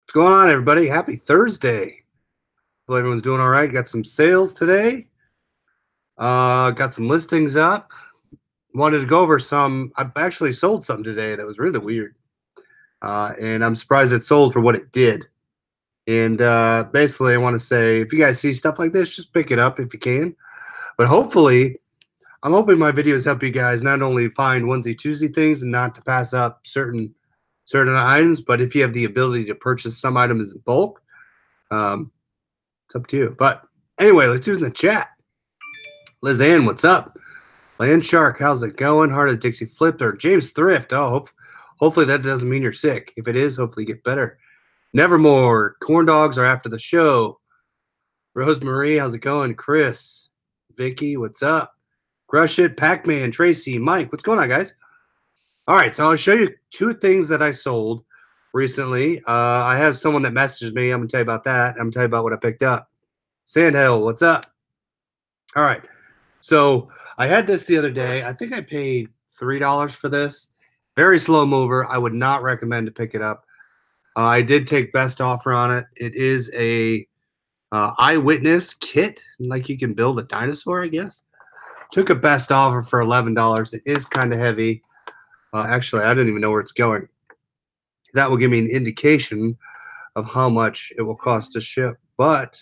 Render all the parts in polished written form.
What's going on, everybody? Happy Thursday. Hope everyone's doing all right. Got some sales today. Got some listings up. Wanted to go over some. I actually sold something today that was really weird. And I'm surprised it sold for what it did. And basically, I want to say if you guys see stuff like this, just pick it up if you can. But hopefully, I'm hoping my videos help you guys not only find onesie twosie things and not to pass up certain items, but if you have the ability to purchase some items in bulk, um, it's up to you. But anyway, let's use in the chat. Liz Ann, what's up? Land Shark, how's it going? Heart of Dixie Flipped or James Thrift. Oh, hopefully that doesn't mean you're sick. If it is, hopefully you get better. Nevermore, corn dogs are after the show. Rose Marie, how's it going? Chris, Vicky, what's up? Crush It, Pac-Man, Tracy, Mike, what's going on, guys? All right, so I'll show you two things that I sold recently. I have someone that messaged me. I'm going to tell you about that. I'm going to tell you about what I picked up. Sandhill, what's up? All right. So I had this the other day. I think I paid $3 for this. Very slow mover. I would not recommend to pick it up. I did take best offer on it. It is a eyewitness kit. Like you can build a dinosaur, I guess. Took a best offer for $11. It is kind of heavy. Actually, I didn't even know where it's going. That will give me an indication of how much it will cost to ship. But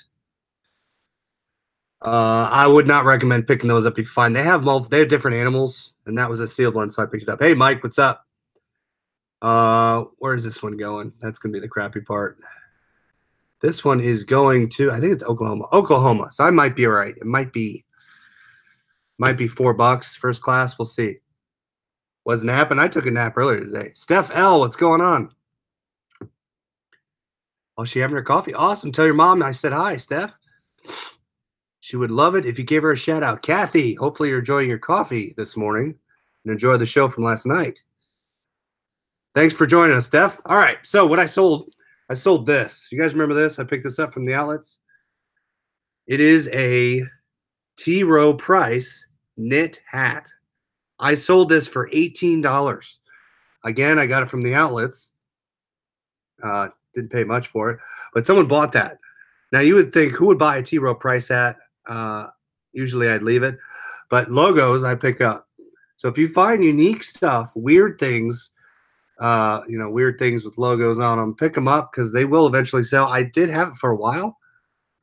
I would not recommend picking those up. You're fine. They have different animals, and that was a sealed one, so I picked it up. Hey, Mike, what's up? Where is this one going? That's gonna be the crappy part. This one is going to, I think it's Oklahoma. Oklahoma. So I might be all right. It might be $4 first class. We'll see. Was napping. I took a nap earlier today. Steph L, what's going on? Oh, she having her coffee? Awesome. Tell your mom I said hi, Steph. She would love it if you gave her a shout out. Kathy, hopefully you're enjoying your coffee this morning and enjoy the show from last night. Thanks for joining us, Steph. All right, so what I sold this. You guys remember this? I picked this up from the outlets. It is a T. Rowe Price knit hat. I sold this for $18. Again, I got it from the outlets. Didn't pay much for it, but someone bought that. Now, you would think, who would buy a T. Rowe Price hat? Usually I'd leave it, but logos I pick up. So if you find unique stuff, weird things, weird things with logos on them, pick them up because they will eventually sell. I did have it for a while,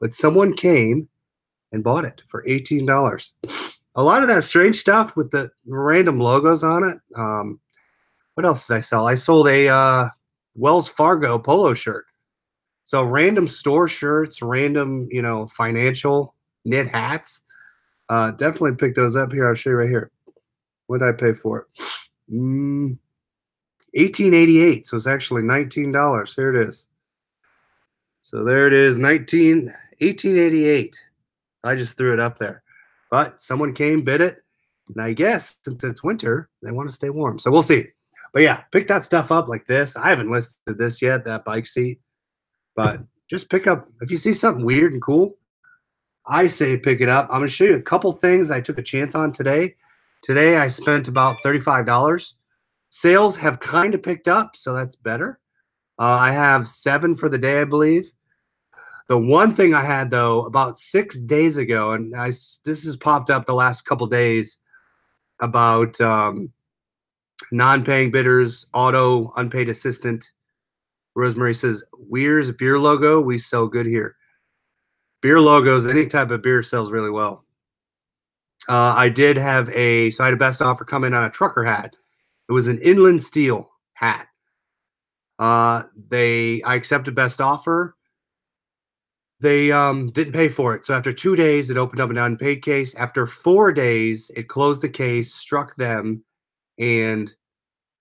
but someone came and bought it for $18. A lot of that strange stuff with the random logos on it. What else did I sell? I sold a Wells Fargo polo shirt. So random store shirts, random, financial knit hats. Definitely pick those up here. I'll show you right here. What did I pay for it? $18.88. So it's actually $19. Here it is. So there it is, $18.88. I just threw it up there. But someone came, bid it, and I guess since it's winter, they want to stay warm. So we'll see. But yeah, pick that stuff up like this. I haven't listed this yet, that bike seat. But just pick up, if you see something weird and cool, I say pick it up. I'm going to show you a couple things I took a chance on today. Today I spent about $35. Sales have kind of picked up, so that's better. I have 7 for the day, I believe. The one thing I had, though, about 6 days ago, and this has popped up the last couple days about non-paying bidders, auto, unpaid assistant. Rosemary says, Weir's beer logo, we sell good here. Beer logos, any type of beer sells really well. I did have I had a best offer come in on a trucker hat. It was an inland steel hat. I accepted best offer. They didn't pay for it. So after 2 days, it opened up an unpaid case. After 4 days, it closed the case, struck them, and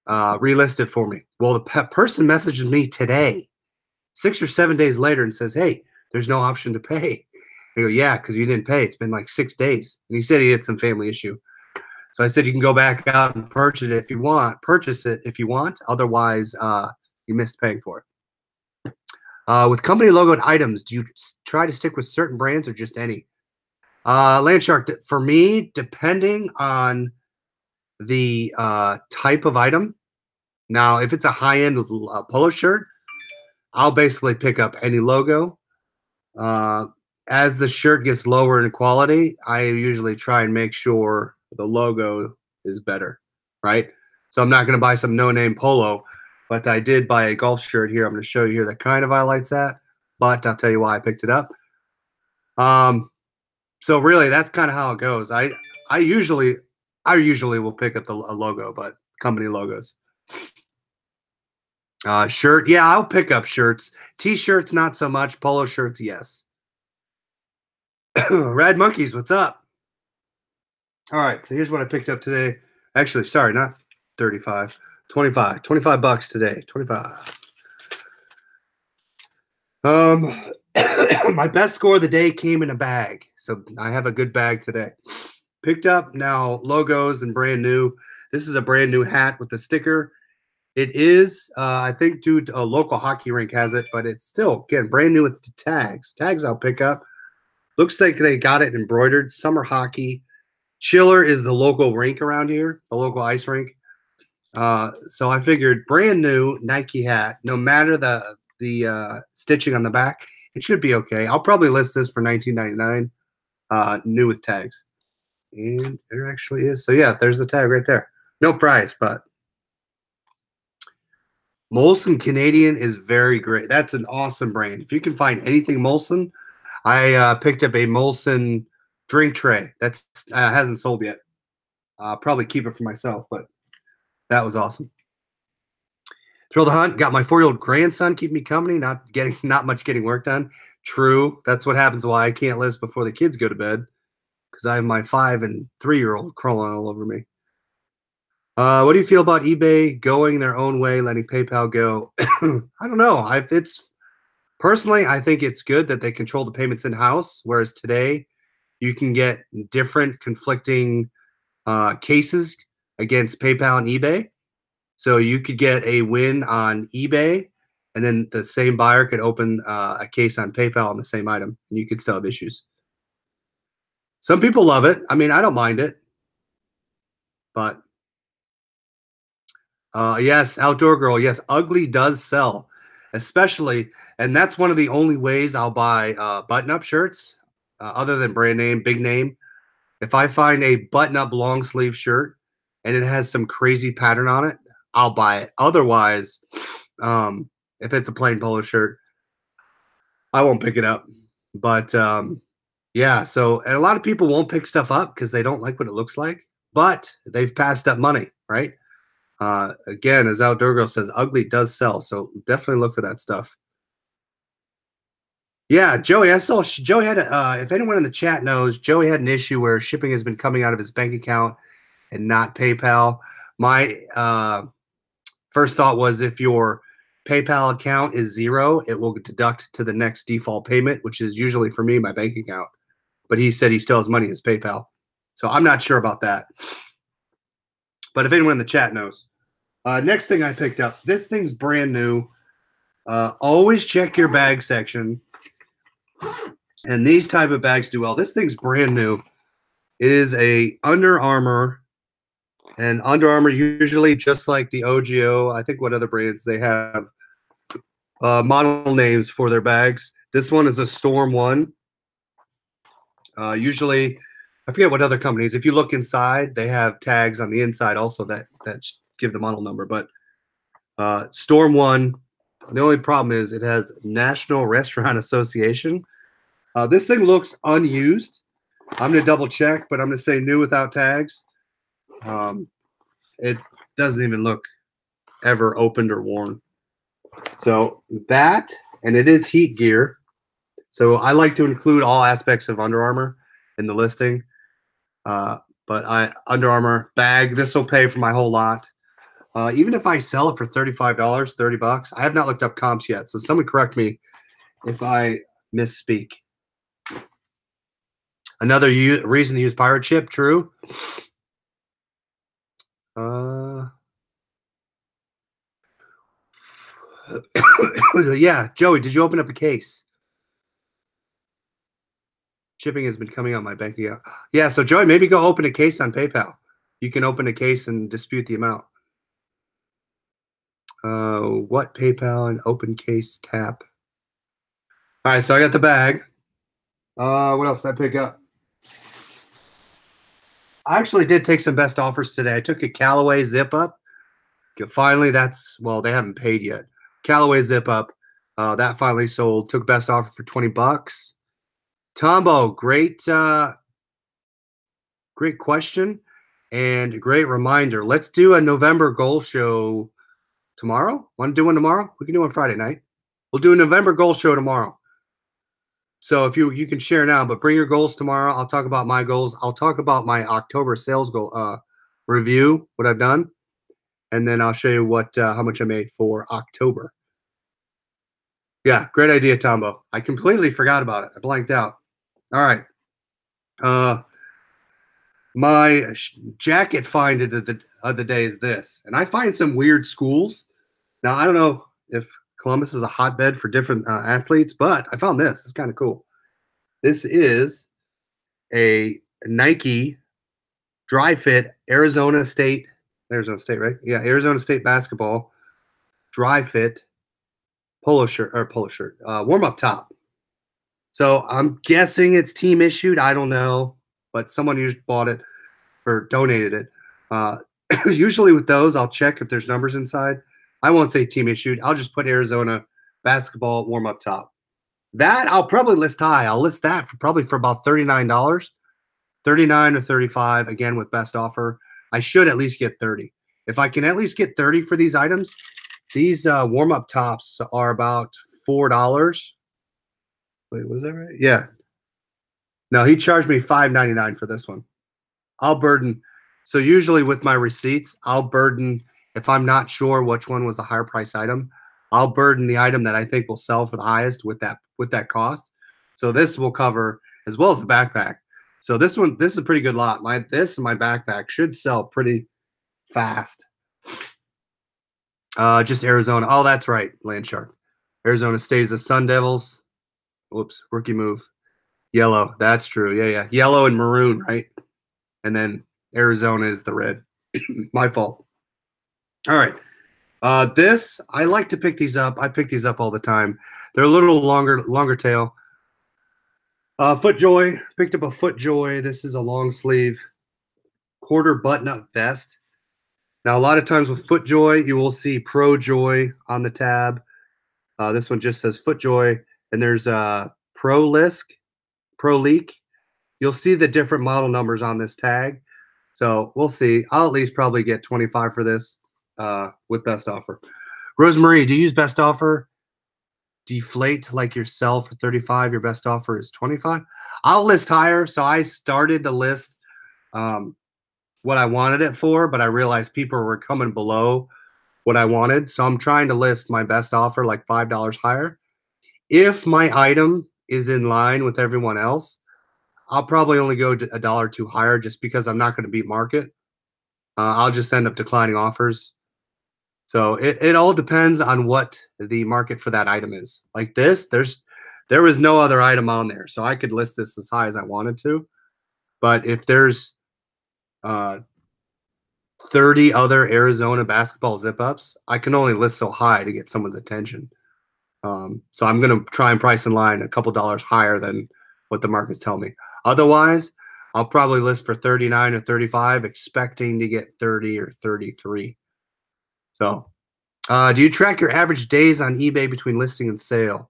relisted for me. Well, the person messages me today, 6 or 7 days later, and says, hey, there's no option to pay. I go, yeah, because you didn't pay. It's been like 6 days. And he said he had some family issue. So I said, you can go back out and purchase it if you want. Otherwise, you missed paying for it. With company logoed items, do you try to stick with certain brands or just any? Landshark, for me, depending on the type of item. Now, if it's a high-end polo shirt, I'll basically pick up any logo. Uh, as the shirt gets lower in quality, I usually try and make sure the logo is better, right? So I'm not going to buy some no-name polo, but I did buy a golf shirt here. I'm going to show you here that kind of highlights that, but I'll tell you why I picked it up. So really, that's kind of how it goes. I usually I usually will pick up a logo, but company logos. Shirt, yeah, I'll pick up shirts. T-shirts, not so much. Polo shirts, yes. Rad Monkeys, what's up? All right, so here's what I picked up today. Actually, sorry, not 35, 25, 25 bucks today. 25. Um, my best score of the day came in a bag, so I have a good bag today. Picked up now logos and brand new. This is a brand new hat with a sticker. It is, I think, due to a local hockey rink has it, but it's still again brand new with the tags. Tags I'll pick up. Looks like they got it embroidered. Summer hockey. Chiller is the local rink around here, the local ice rink. So I figured brand new Nike hat, no matter the stitching on the back, it should be okay. I'll probably list this for $19.99, new with tags. And there actually is. So yeah, there's the tag right there. No price, but Molson Canadian is very great. That's an awesome brand. If you can find anything Molson, I picked up a Molson drink tray. That's hasn't sold yet. I'll probably keep it for myself, but that was awesome. Thrill the hunt. Got my 4-year-old grandson keep me company. Not much getting work done. True. That's what happens. Why I can't list before the kids go to bed because I have my 5 and 3-year-old crawling all over me. What do you feel about eBay going their own way, letting PayPal go? I don't know. It's personally, I think it's good that they control the payments in house, whereas today you can get different conflicting cases against PayPal and eBay. So you could get a win on eBay, and then the same buyer could open a case on PayPal on the same item, and you could still have issues. Some people love it. I mean, I don't mind it, but yes, outdoor girl. Yes, ugly does sell, especially, and that's one of the only ways I'll buy button-up shirts, other than brand name, big name. If I find a button-up long sleeve shirt and it has some crazy pattern on it, I'll buy it. Otherwise, if it's a plain polo shirt, I won't pick it up. But yeah, so and a lot of people won't pick stuff up because they don't like what it looks like, but they've passed up money, right? Again, as Outdoor Girl says, ugly does sell, so definitely look for that stuff. Yeah, Joey, I saw Joey had if anyone in the chat knows, Joey had an issue where shipping has been coming out of his bank account and not PayPal. My first thought was if your PayPal account is 0, it will deduct to the next default payment, which is usually for me my bank account. But he said he still has money in his PayPal, so I'm not sure about that. But if anyone in the chat knows, next thing I picked up, this thing's brand new. Always check your bag section. And these type of bags do well. This thing's brand new. It is a Under Armour, and Under Armour usually, just like the OGO, I think what other brands they have model names for their bags. This one is a Storm 1. Usually, I forget what other companies. If you look inside, they have tags on the inside also that give the model number. But Storm 1, the only problem is it has National Restaurant Association. This thing looks unused. I'm going to double check, but I'm going to say new without tags. It doesn't even look ever opened or worn. So that, and it is heat gear. So I like to include all aspects of Under Armour in the listing. But Under Armour bag, this will pay for my whole lot. Even if I sell it for $35, $30, I have not looked up comps yet. So someone correct me if I misspeak. Another reason to use Pirate Ship, true. Yeah, Joey, did you open up a case? Shipping has been coming on my bank account. Yeah, so Joey, maybe go open a case on PayPal. You can open a case and dispute the amount. What PayPal and open case tap? All right, so I got the bag. What else did I pick up? I actually did take some best offers today. I took a Callaway zip up. Finally, well, they haven't paid yet. Callaway zip up. That finally sold. Took best offer for 20 bucks. Tombo, great question and great reminder. Let's do a November goal show tomorrow. Want to do one tomorrow? We can do one Friday night. We'll do a November goal show tomorrow. So if you can share now, but bring your goals tomorrow. I'll talk about my goals. I'll talk about my October sales goal review, what I've done, and then I'll show you what how much I made for October. Yeah, great idea, Tombo. I completely forgot about it. I blanked out. All right. My jacket find of the day is this, and I find some weird schools. Now I don't know if Columbus is a hotbed for different athletes, but I found this. It's kind of cool. This is a Nike dry fit Arizona State, right? Yeah, Arizona State basketball dry fit polo shirt, warm up top. So I'm guessing it's team issued. I don't know, but someone just bought it or donated it. Usually with those, I'll check if there's numbers inside. I won't say team issued. I'll just put Arizona basketball warm up top. That I'll probably list high. I'll list that for probably for about $39, 39 or 35. Again with best offer. I should at least get 30. If I can at least get 30 for these items, these warm up tops are about $4. Wait, was that right? Yeah. No, he charged me $5.99 for this one. I'll burden. So usually with my receipts, I'll burden if I'm not sure which one was the higher price item. I'll burden the item that I think will sell for the highest with that cost. So this will cover as well as the backpack. So this is a pretty good lot. This and my backpack should sell pretty fast. Just Arizona. Oh, that's right, Landshark. Arizona stays the Sun Devils. Whoops, rookie move. Yellow. That's true. Yeah. Yellow and maroon, right? And then Arizona is the red. My fault. All right. This I like to pick these up. I pick these up all the time. They're a little longer tail. FootJoy. Picked up a FootJoy. This is a long sleeve quarter button-up vest. Now, a lot of times with FootJoy, you will see ProJoy on the tab. This one just says FootJoy, and there's a ProLeak. You'll see the different model numbers on this tag. So we'll see. I'll at least probably get 25 for this with best offer. Rosemary, do you use best offer? Deflate like yourself for 35. Your best offer is 25. I'll list higher. So I started to list what I wanted it for, but I realized people were coming below what I wanted. So I'm trying to list my best offer like $5 higher. If my item is in line with everyone else, I'll probably only go a dollar or two higher just because I'm not going to beat market. I'll just end up declining offers. So it all depends on what the market for that item is. Like this, there was no other item on there, so I could list this as high as I wanted to. But if there's 30 other Arizona basketball zip-ups, I can only list so high to get someone's attention. So I'm going to try and price in line a couple dollars higher than what the market's telling me. Otherwise, I'll probably list for 39 or 35, expecting to get 30 or 33. So, do you track your average days on eBay between listing and sale?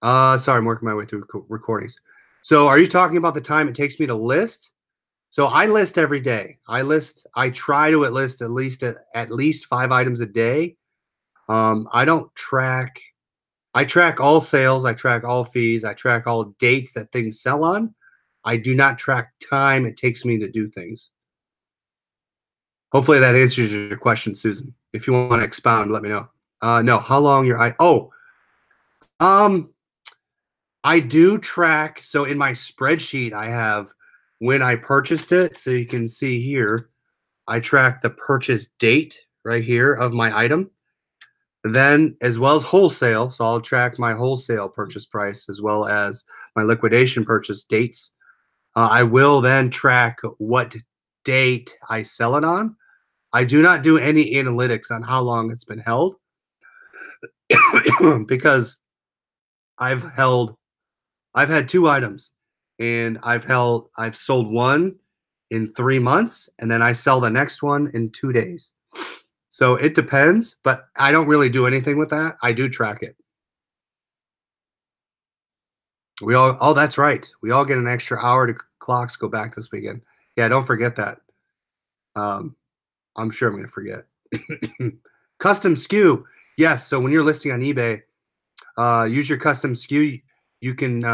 Sorry, I'm working my way through recordings. So, are you talking about the time it takes me to list? So, I list every day. I try to list at least 5 items a day. I don't track. I track all sales. I track all fees. I track all dates that things sell on. I do not track time it takes me to do things. Hopefully that answers your question, Susan. If you want to expound, let me know. No, how long I do track. So in my spreadsheet, I have when I purchased it. So you can see here, I track the purchase date right here of my item. Then as well as wholesale. So I'll track my wholesale purchase price as well as my liquidation purchase dates. I will then track what date I sell it on. I do not do any analytics on how long it's been held because I've held I've had 2 items, and I've sold one in 3 months, and then I sell the next one in 2 days. So it depends, but I don't really do anything with that. I do track it. We all Oh, that's right. We all get an extra hour to clocks go back this weekend. Yeah, don't forget that. Um, I'm sure I'm gonna forget. Custom SKU. Yes, so when you're listing on eBay, use your custom SKU. You can,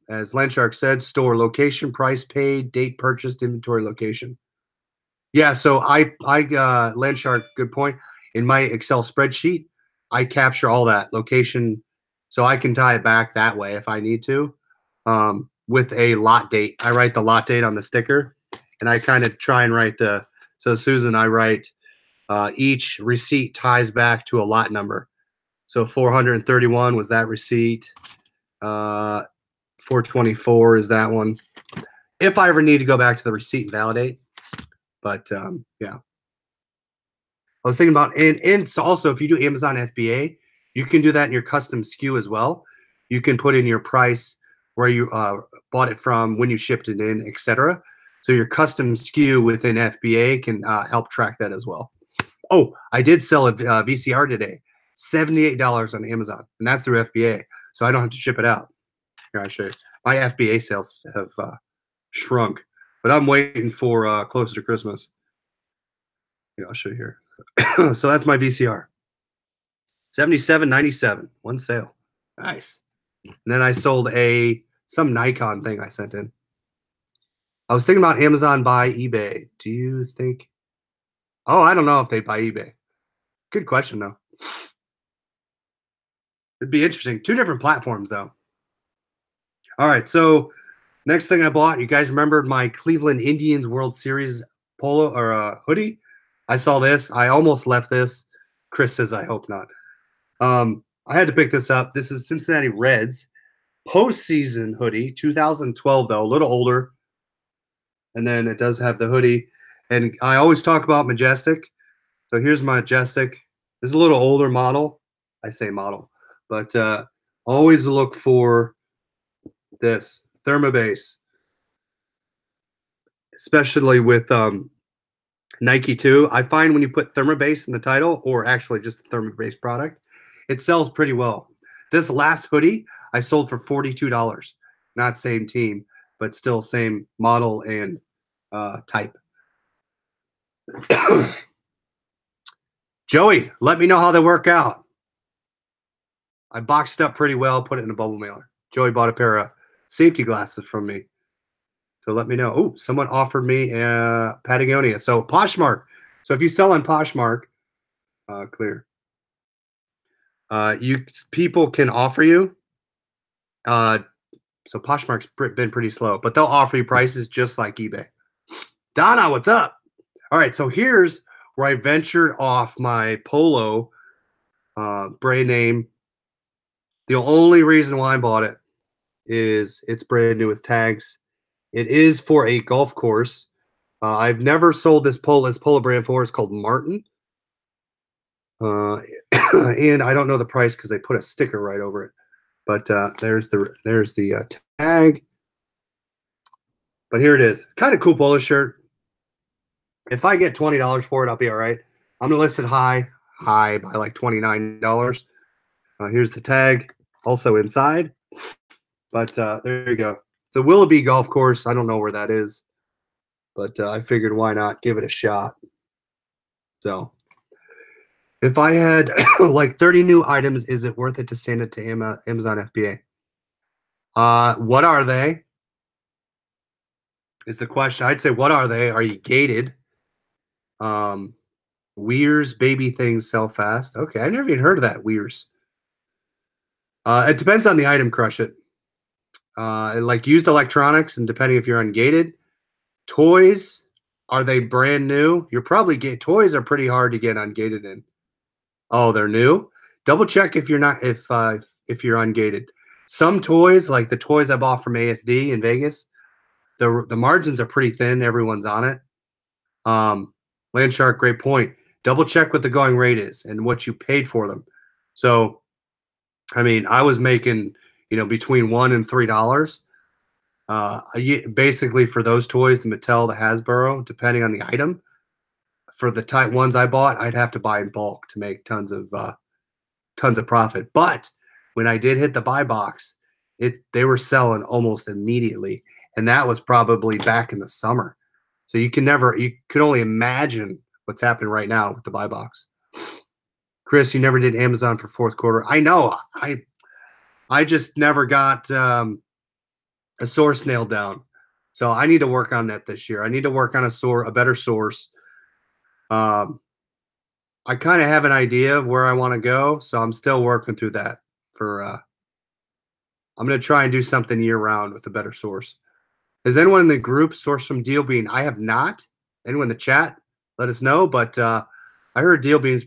as Landshark said, store location, price paid, date purchased, inventory location. Yeah, so Landshark, good point. In my Excel spreadsheet, I capture all that location, so I can tie it back that way if I need to, with a lot date. I write the lot date on the sticker, and I kind of try and write so Susan, I write each receipt ties back to a lot number. So 431 was that receipt. 424 is that one. If I ever need to go back to the receipt and validate, but yeah. I was thinking about, and so also if you do Amazon FBA, you can do that in your custom SKU as well. You can put in your price, where you bought it from, when you shipped it in, etc. So your custom SKU within FBA can help track that as well. Oh, I did sell a VCR today, $78 on Amazon, and that's through FBA, so I don't have to ship it out. Here, I'll show you. My FBA sales have shrunk, but I'm waiting for closer to Christmas. Here, I'll show you here. So that's my VCR. 77.97, one sale. Nice. And then I sold some Nikon thing I sent in. I was thinking about Amazon buy eBay. Do you think? Oh, I don't know if they buy eBay. Good question though. It'd be interesting. 2 different platforms though. All right, so next thing I bought, you guys remembered my Cleveland Indians World Series polo or hoodie? I saw this. I almost left this. Chris says I hope not. I had to pick this up. This is Cincinnati Reds postseason hoodie, 2012 though, a little older. And then it does have the hoodie. And I always talk about Majestic. So here's my Majestic. This is a little older model. I say model, but always look for this Thermobase, especially with Nike too. I find when you put Thermobase in the title, or actually just a Thermobase product, it sells pretty well. This last hoodie I sold for $42. Not same team, but still same model and type. Joey, let me know how they work out. I boxed it up pretty well, put it in a bubble mailer. Joey bought a pair of safety glasses from me. So let me know. Oh, someone offered me Patagonia. So Poshmark. So if you sell on Poshmark, clear. People can offer you. So Poshmark's been pretty slow, but they'll offer you prices just like eBay. Donna, what's up? All right, so here's where I ventured off my polo brand name. The only reason why I bought it is it's brand new with tags. It is for a golf course. I've never sold this polo brand before. It's called Martin. And I don't know the price because they put a sticker right over it. But there's the tag. But here it is. Kind of cool polo shirt. If I get $20 for it, I'll be all right. I'm gonna list it high by like $29. Here's the tag, also inside. But there you go. It's a Willoughby golf course. I don't know where that is, but I figured why not give it a shot. So if I had like 30 new items, is it worth it to send it to Amazon FBA? What are they? Is the question. I'd say, what are they? Are you gated? Weir's baby things sell fast. Okay, I never even heard of that. Weir's. It depends on the item, Crush It. Like used electronics, and depending if you're ungated. Toys, are they brand new? You're probably toys are pretty hard to get ungated in. Oh, they're new. Double check if you're not if you're ungated. Some toys, like the toys I bought from ASD in Vegas, the margins are pretty thin. Everyone's on it. Landshark, great point. Double check what the going rate is and what you paid for them. So, I mean, I was making, between $1 and $3. Basically for those toys, the Mattel, the Hasbro, depending on the item. For the type ones I bought, I'd have to buy in bulk to make tons of profit. But when I did hit the buy box, they were selling almost immediately, and that was probably back in the summer. So you could only imagine what's happening right now with the buy box. Chris, you never did Amazon for fourth quarter. I know. I just never got a source nailed down. So I need to work on that this year. I need to work on a better source. I kind of have an idea of where I want to go, so I'm still working through that. I'm going to try and do something year round with a better source. Has anyone in the group sourced from Dealbean? I have not. Anyone in the chat, let us know. But I heard Dealbean's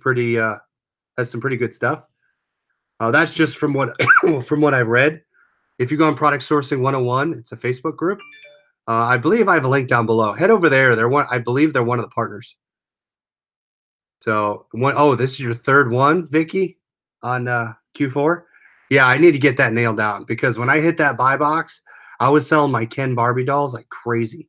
has some pretty good stuff. That's just from what from what I've read. If you go on Product Sourcing 101, it's a Facebook group. I believe I have a link down below. Head over there. I believe they're one of the partners. So this is your third one, Vicky, on Q4. Yeah, I need to get that nailed down because when I hit that buy box, I was selling my Ken Barbie dolls like crazy.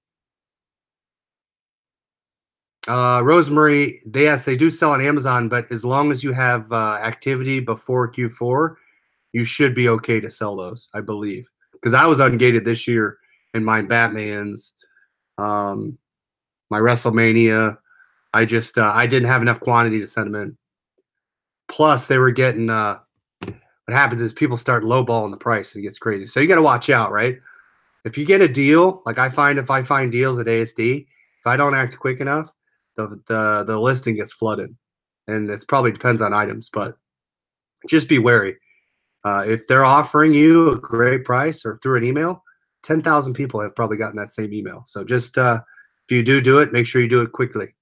Rosemary, they do sell on Amazon, but as long as you have activity before Q4, you should be okay to sell those, I believe. Because I was ungated this year in my Batmans, my WrestleMania. I didn't have enough quantity to send them in. Plus, they were getting what happens is people start lowballing the price and it gets crazy. So you got to watch out, right? If you get a deal, like if I find deals at ASD, if I don't act quick enough, the listing gets flooded, and it probably depends on items, but just be wary. If they're offering you a great price or through an email, 10,000 people have probably gotten that same email. So just if you do it, make sure you do it quickly.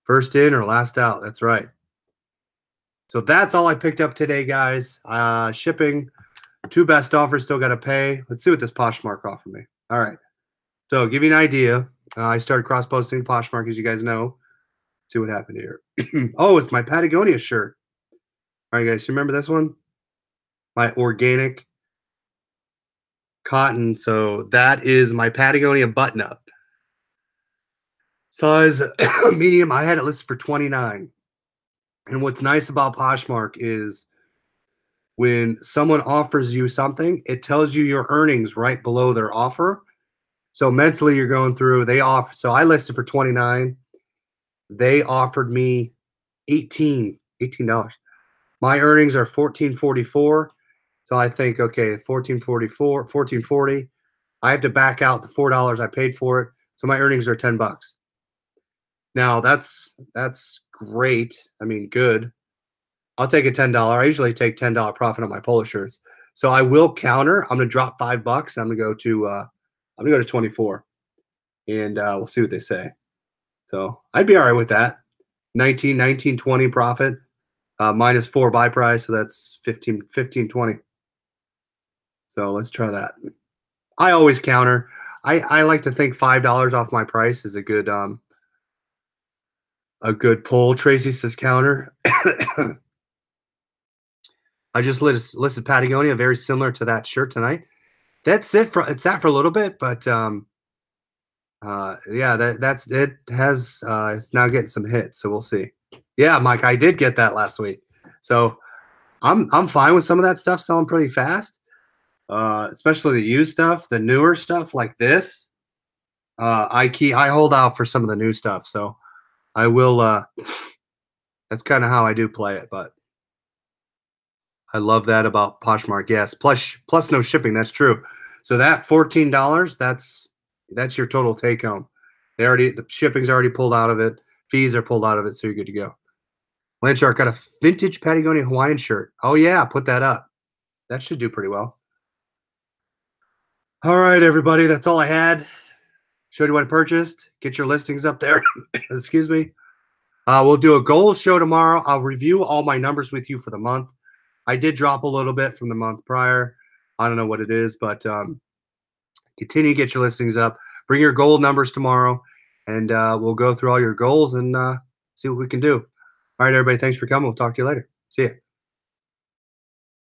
First in or last out. That's right. So that's all I picked up today, guys. Shipping, 2 best offers, still got to pay. Let's see what this Poshmark offered me. All right. So give you an idea. I started cross-posting Poshmark, as you guys know. Let's see what happened here. Oh, it's my Patagonia shirt. All right, guys, you remember this one? My organic cotton. So that is my Patagonia button-up. Size medium. I had it listed for $29. And what's nice about Poshmark is when someone offers you something, it tells you your earnings right below their offer. So mentally, you're going through. So I listed for $29. They offered me $18. My earnings are $14.44. So I think, okay, $14.40. I have to back out the $4 I paid for it. So my earnings are $10. Now that's great. I mean, good. I'll take a $10. I usually take $10 profit on my polo shirts. So I will counter. I'm gonna drop $5. I'm gonna go to 24, and we'll see what they say. So I'd be all right with that. 19, 20 profit, minus 4 buy price, so that's 15, 20. So let's try that. I always counter. I like to think $5 off my price is a good pull. Tracy says counter. I just listed Patagonia, very similar to that shirt tonight. That's it it's sat for a little bit, but yeah, that's it. It's now getting some hits, so we'll see. Yeah, Mike, I did get that last week, so I'm fine with some of that stuff selling pretty fast, especially the used stuff, the newer stuff like this. I hold out for some of the new stuff, so I will. That's kind of how I do play it, but I love that about Poshmark. Yes, plus no shipping. That's true. So that $14, that's your total take home. The shipping's already pulled out of it. Fees are pulled out of it, so you're good to go. Landshark got a vintage Patagonia Hawaiian shirt. Oh yeah, put that up. That should do pretty well. All right, everybody, that's all I had. Showed you what I purchased. Get your listings up there. Excuse me. We'll do a goals show tomorrow. I'll review all my numbers with you for the month. I did drop a little bit from the month prior. I don't know what it is, but continue to get your listings up. Bring your goal numbers tomorrow. and we'll go through all your goals and see what we can do. All right, everybody. Thanks for coming. We'll talk to you later. See ya.